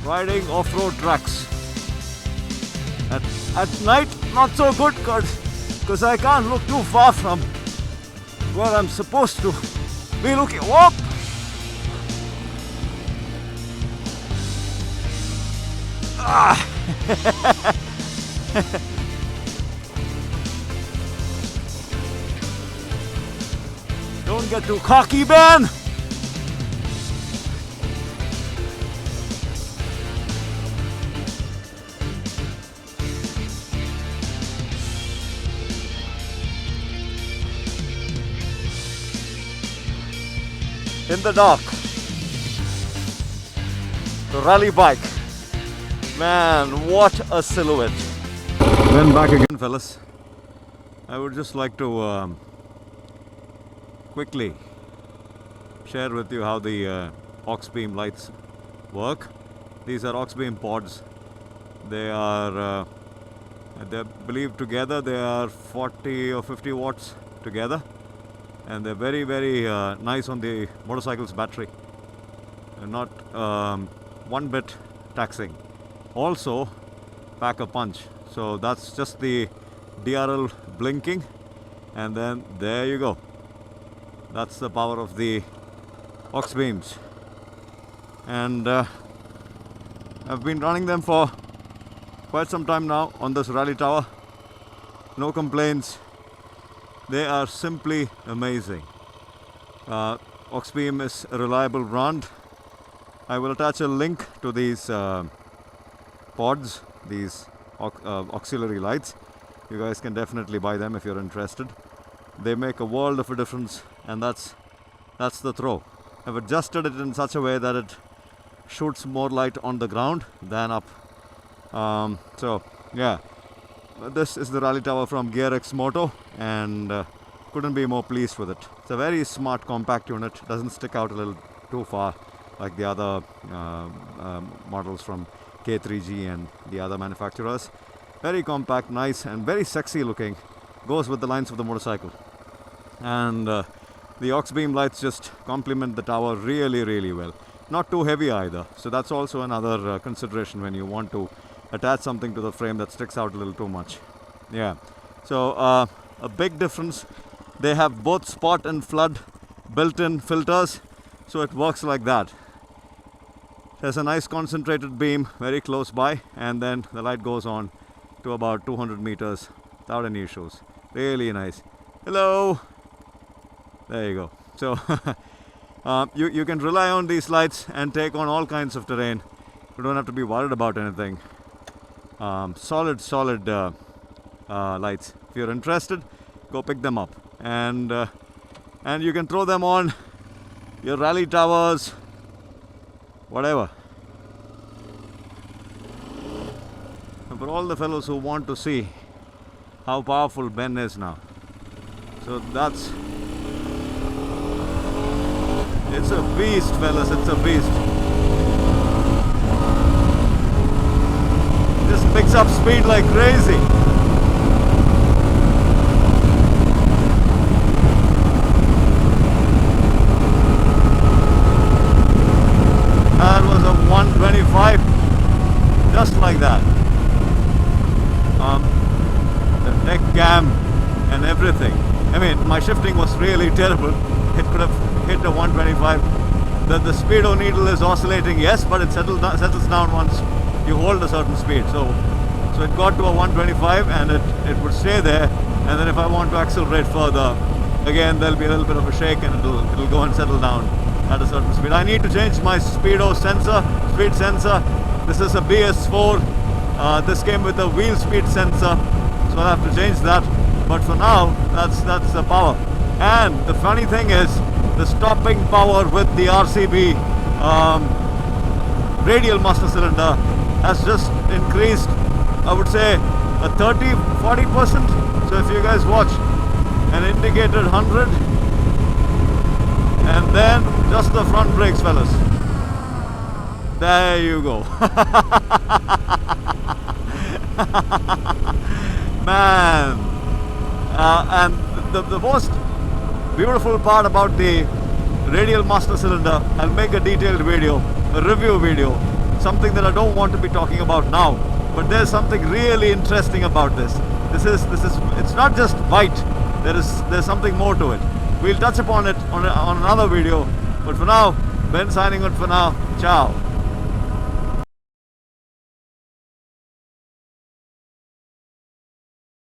riding off-road tracks. At night, not so good because I can't look too far from where I'm supposed to be looking. Whoop! Ah! Don't get too cocky, Ben! In the dark, the rally bike. Man, what a silhouette. Then back again, fellas. I would just like to quickly share with you how the Auxbeam lights work. These are Auxbeam pods. They're believed together they are 40 or 50 watts together, and they're very, very nice on the motorcycle's battery. They're not one bit taxing. Also pack a punch. So that's just the DRL blinking, and then there you go. That's the power of the Auxbeams. And I've been running them for quite some time now on this rally tower. No complaints. They are simply amazing. Auxbeam is a reliable brand. I will attach a link to these pods, these auxiliary lights. You guys can definitely buy them if you're interested. They make a world of a difference, and that's the throw. I've adjusted it in such a way that it shoots more light on the ground than up. So yeah, this is the rally tower from GearX Moto, and couldn't be more pleased with it. It's a very smart compact unit. Doesn't stick out a little too far like the other models from K3G and the other manufacturers. Very compact, nice, and very sexy looking. Goes with the lines of the motorcycle. And the Auxbeam lights just complement the tower really, really well. Not too heavy either. So that's also another consideration when you want to attach something to the frame that sticks out a little too much. Yeah. So a big difference. They have both spot and flood built-in filters. So it works like that. There's a nice concentrated beam very close by, and then the light goes on to about 200 meters without any issues. Really nice. Hello! There you go. So you can rely on these lights and take on all kinds of terrain. You don't have to be worried about anything. Solid lights. If you're interested, go pick them up. And you can throw them on your rally towers, whatever. And for all the fellows who want to see how powerful Ben is now, so it's a beast, fellas, it's a beast. Just picks up speed like crazy. That was a 125, just like that. The neck cam and everything. I mean, my shifting was really terrible. It could have hit a 125. The speedo needle is oscillating, yes, but it settles down once you hold a certain speed. So it got to a 125, and it would stay there. And then if I want to accelerate further, again there'll be a little bit of a shake, and it'll go and settle down at a certain speed. I need to change my speedo sensor, speed sensor. This is a BS4. This came with a wheel speed sensor, so I'll have to change that. But for now, that's the power. And the funny thing is, the stopping power with the RCB radial master cylinder has just increased, I would say, a 30-40%. So if you guys watch an indicated 100, and then just the front brakes, fellas. There you go. Man. And the most beautiful part about the radial master cylinder, I'll make a detailed video, a review video, something that I don't want to be talking about now. But there's something really interesting about this. It's not just white. There's something more to it. We'll touch upon it on another video. But for now, Ben signing out for now. Ciao.